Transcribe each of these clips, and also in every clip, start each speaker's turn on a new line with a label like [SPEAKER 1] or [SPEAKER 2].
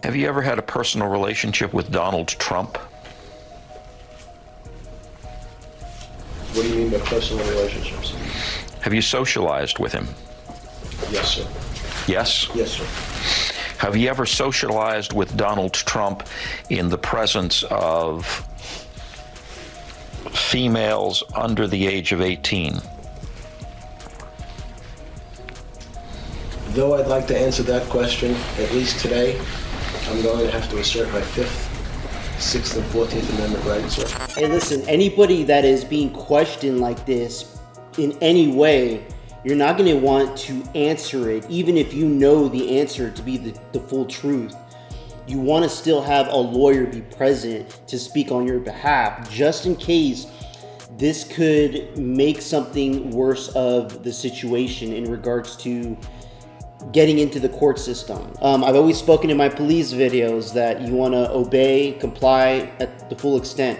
[SPEAKER 1] Have you ever had a personal relationship with Donald Trump?
[SPEAKER 2] What do you mean by personal relationships?
[SPEAKER 1] Have you socialized with him?
[SPEAKER 2] Yes, sir.
[SPEAKER 1] Yes?
[SPEAKER 2] Yes, sir.
[SPEAKER 1] Have you ever socialized with Donald Trump in the presence of females under the age of 18?
[SPEAKER 2] Though I'd like to answer that question, at least today, I'm going to have to assert my 5th, 6th, and 14th Amendment rights, sir.
[SPEAKER 3] Hey, listen, anybody that is being questioned like this in any way, you're not going to want to answer it, even if you know the answer to be the full truth. You want to still have a lawyer be present to speak on your behalf, just in case this could make something worse of the situation in regards to getting into the court system. I've always spoken in my police videos that you want to obey, comply at the full extent.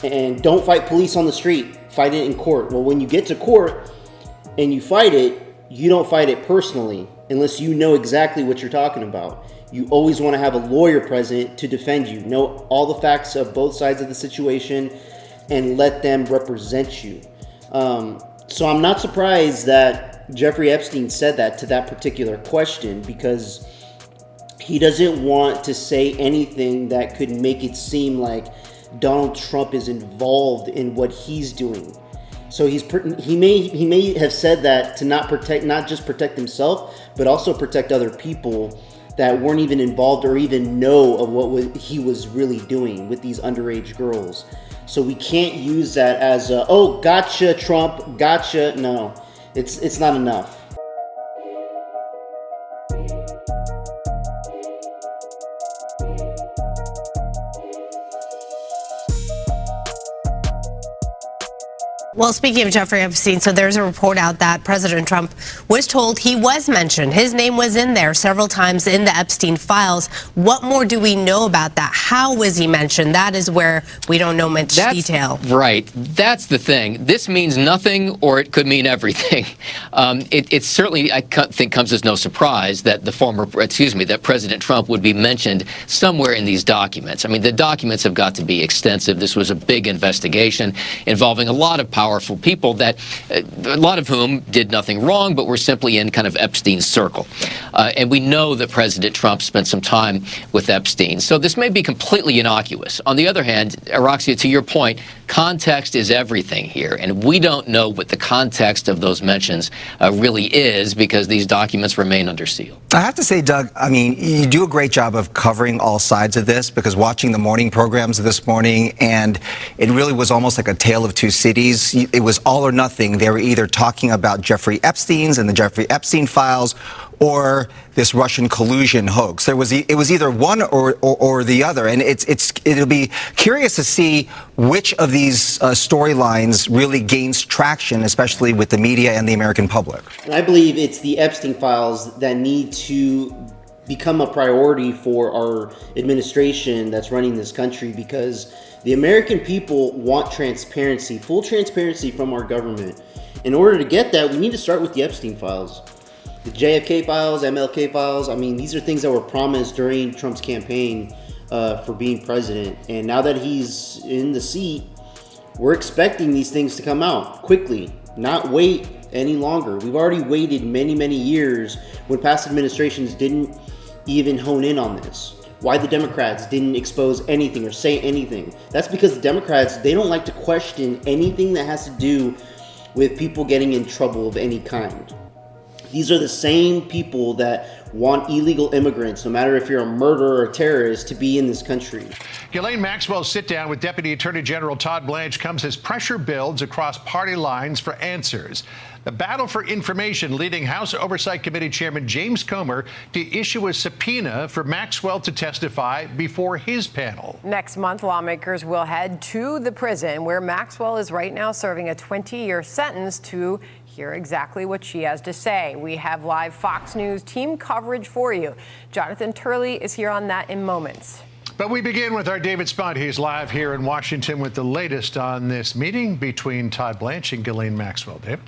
[SPEAKER 3] And don't fight police on the street, fight it in court. Well, when you get to court and you fight it, you don't fight it personally unless you know exactly what you're talking about. You always want to have a lawyer present to defend you, know all the facts of both sides of the situation, and let them represent you. So I'm not surprised that Jeffrey Epstein said that to that particular question, because he doesn't want to say anything that could make it seem like Donald Trump is involved in what he's doing. So he may have said that to not just protect himself, but also protect other people that weren't even involved or even know of what he was really doing with these underage girls. So we can't use that as a, oh, gotcha, Trump, gotcha. No, it's not enough.
[SPEAKER 4] Well, speaking of Jeffrey Epstein, so there's a report out that President Trump was told he was mentioned. His name was in there several times in the Epstein files. What more do we know about that? How was he mentioned? That is where we don't know much detail.
[SPEAKER 5] Right. That's the thing. This means nothing, or it could mean everything. It certainly, I think, comes as no surprise that that President Trump would be mentioned somewhere in these documents. I mean, the documents have got to be extensive. This was a big investigation involving a lot of powerful people, that a lot of whom did nothing wrong, but were simply in kind of Epstein's circle. And we know that President Trump spent some time with Epstein. So this may be completely innocuous. On the other hand, Araxia, to your point, context is everything here. And we don't know what the context of those mentions really is, because these documents remain under seal.
[SPEAKER 6] I have to say, Doug, I mean, you do a great job of covering all sides of this, because watching the morning programs this morning, and it really was almost like a tale of two cities. It was all or nothing. They were either talking about Jeffrey Epstein's and the Jeffrey Epstein files, or this Russian collusion hoax. It was either one or the other, and it'll be curious to see which of these storylines really gains traction, especially with the media and the American public.
[SPEAKER 3] And I believe it's the Epstein files that need to become a priority for our administration that's running this country, because the American people want transparency, full transparency from our government. In order to get that, we need to start with the Epstein files. The JFK files, MLK files, I mean, these are things that were promised during Trump's campaign for being president. And now that he's in the seat, we're expecting these things to come out quickly, not wait any longer. We've already waited many, many years when past administrations didn't even hone in on this. Why the Democrats didn't expose anything or say anything. That's because the Democrats, they don't like to question anything that has to do with people getting in trouble of any kind. These are the same people that want illegal immigrants, no matter if you're a murderer or a terrorist, to be in this country.
[SPEAKER 7] Ghislaine Maxwell's sit-down with Deputy Attorney General Todd Blanche comes as pressure builds across party lines for answers. The battle for information leading House Oversight Committee Chairman James Comer to issue a subpoena for Maxwell to testify before his panel.
[SPEAKER 8] Next month, lawmakers will head to the prison where Maxwell is right now serving a 20-year sentence to hear exactly what she has to say. We have live Fox News team coverage for you. Jonathan Turley is here on that in moments.
[SPEAKER 7] But we begin with our David Spot. He's live here in Washington with the latest on this meeting between Todd Blanche and Ghislaine Maxwell. David?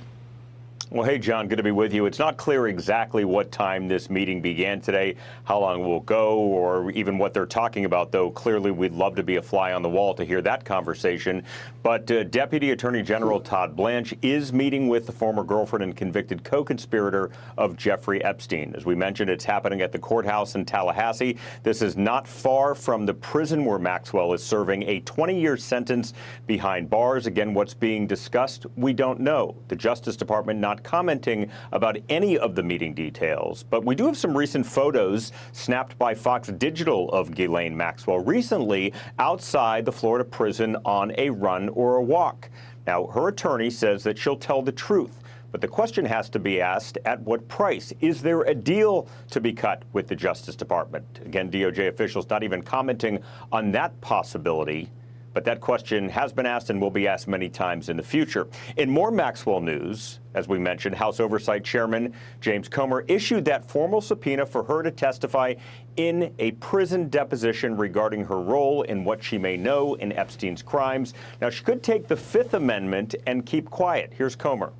[SPEAKER 9] Well, hey, John, good to be with you. It's not clear exactly what time this meeting began today, how long it will go, or even what they're talking about, though clearly we'd love to be a fly on the wall to hear that conversation. But Deputy Attorney General Todd Blanche is meeting with the former girlfriend and convicted co-conspirator of Jeffrey Epstein. As we mentioned, it's happening at the courthouse in Tallahassee. This is not far from the prison where Maxwell is serving a 20-year sentence behind bars. Again, what's being discussed, we don't know. The Justice Department not commenting about any of the meeting details. But we do have some recent photos snapped by Fox Digital of Ghislaine Maxwell recently outside the Florida prison on a run or a walk. Now, her attorney says that she'll tell the truth. But the question has to be asked, at what price? Is there a deal to be cut with the Justice Department? Again, DOJ officials not even commenting on that possibility. But that question has been asked and will be asked many times in the future. In more Maxwell news, as we mentioned, House Oversight Chairman James Comer issued that formal subpoena for her to testify in a prison deposition regarding her role in what she may know in Epstein's crimes. Now, she could take the Fifth Amendment and keep quiet. Here's Comer.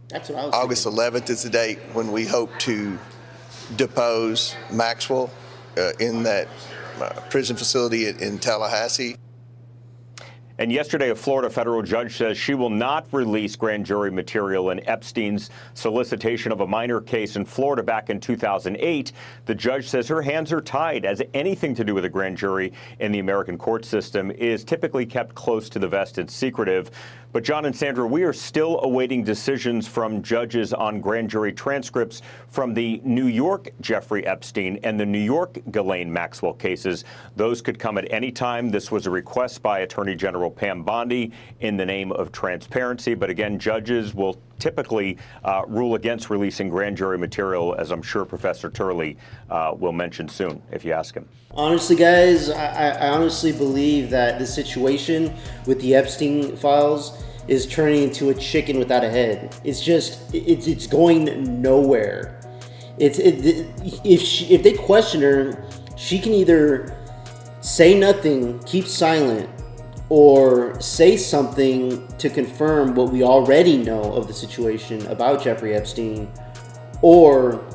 [SPEAKER 3] That's what I was
[SPEAKER 10] August
[SPEAKER 3] thinking.
[SPEAKER 10] 11th is the date when we hope to depose Maxwell in that prison facility in Tallahassee.
[SPEAKER 9] And yesterday, a Florida federal judge says she will not release grand jury material in Epstein's solicitation of a minor case in Florida back in 2008. The judge says her hands are tied, as anything to do with a grand jury in the American court system is typically kept close to the vest and secretive. But John and Sandra, we are still awaiting decisions from judges on grand jury transcripts from the New York Jeffrey Epstein and the New York Ghislaine Maxwell cases. Those could come at any time. This was a request by Attorney General Pam Bondi in the name of transparency. But again, judges will typically rule against releasing grand jury material, as I'm sure Professor Turley will mention soon if you ask him.
[SPEAKER 3] Honestly, guys, I honestly believe that the situation with the Epstein files is turning into a chicken without a head. It's just, it's going nowhere. If they question her, she can either say nothing, keep silent, or say something to confirm what we already know of the situation about Jeffrey Epstein, or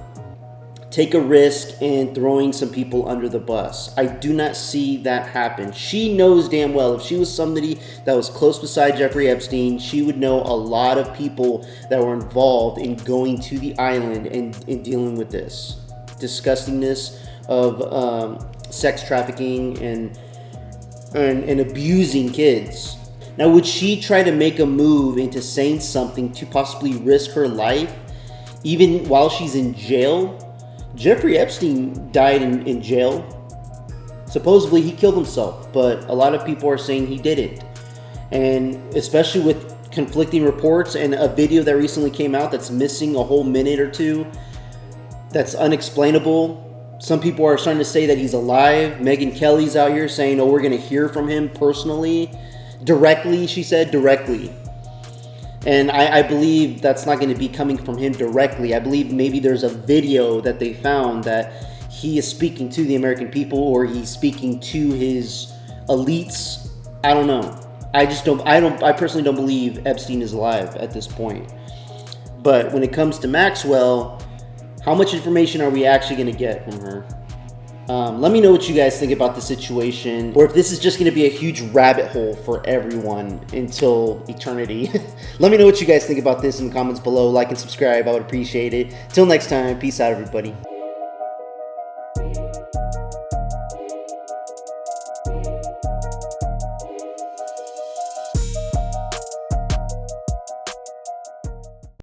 [SPEAKER 3] take a risk in throwing some people under the bus. I do not see that happen. She knows damn well if she was somebody that was close beside Jeffrey Epstein, she would know a lot of people that were involved in going to the island and in dealing with this disgustingness of sex trafficking and abusing kids. Now, would she try to make a move into saying something to possibly risk her life, even while she's in jail? Jeffrey Epstein died in jail. Supposedly he killed himself, but a lot of people are saying he didn't. And especially with conflicting reports and a video that recently came out that's missing a whole minute or two, that's unexplainable. Some people are starting to say that he's alive. Megyn Kelly's out here saying, oh, we're going to hear from him personally. Directly, she said, directly. And I believe that's not going to be coming from him directly. I believe maybe there's a video that they found that he is speaking to the American people, or he's speaking to his elites. I don't know. I personally don't believe Epstein is alive at this point. But when it comes to Maxwell, how much information are we actually going to get from her? Let me know what you guys think about the situation, or if this is just going to be a huge rabbit hole for everyone until eternity. Let me know what you guys think about this in the comments below. Like and subscribe. I would appreciate it. Till next time, peace out, everybody.